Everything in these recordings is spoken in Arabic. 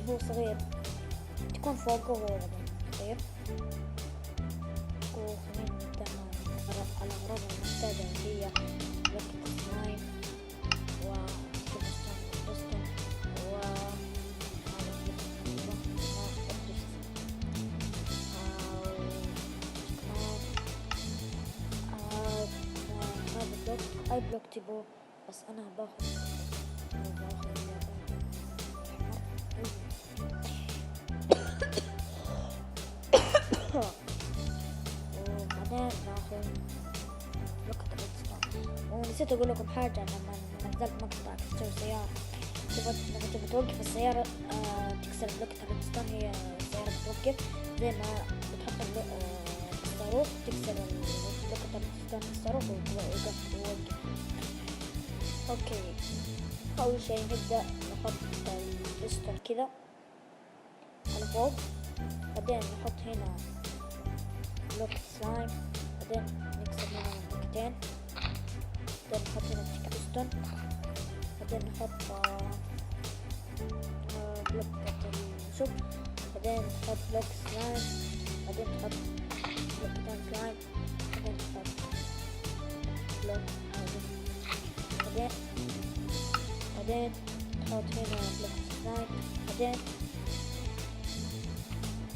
هو صغير تكون فوقه وهو غدا صغير. وخلينا نبدأ مع الأغراض المحتاجة اللي هي بلوك سلايم وستون و هذا بلوك أي بلوك تبوه، بس أنا باخذ وبعدين ناخذ بلوك ريدستون. ونسيت أقول لكم حاجة، لما نزلت مقطع تستوي سيارة لما تبي توقف السيارة تكسر بلوك ريدستون، هي السيارة بتوقف زي ما بتحط الصاروخ، تكسر بلوك ريدستون الصاروخ ويوقف. اوكي، أول شي نبدأ نحط الريدستون كذا على فوق، بعدين نحط هنا بلوك سلايم، بعدين نكسر هنا بلوكتين، بعدين نحط هنا الريدستون، بعدين نحط بلوك الشوك، بعدين نحط بلوك سلايم، بعدين نحط بلوكتين سلايم، بعدين نحط بلوك بعدين نحط هنا بلوك سلايم،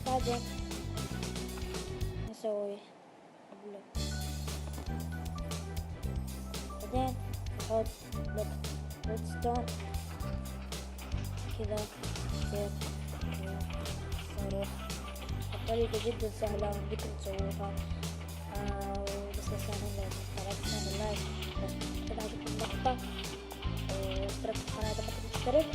بعدين نسوي بلوك، بعدين نحط بلوك ريدستون كذا يصير صاروخ. الطريقة جدا سهلة وممكن تسووها، بس استنى لايك بس كده عجبكم المقطع، واشترك في القناة إذا ما كنت مشترك.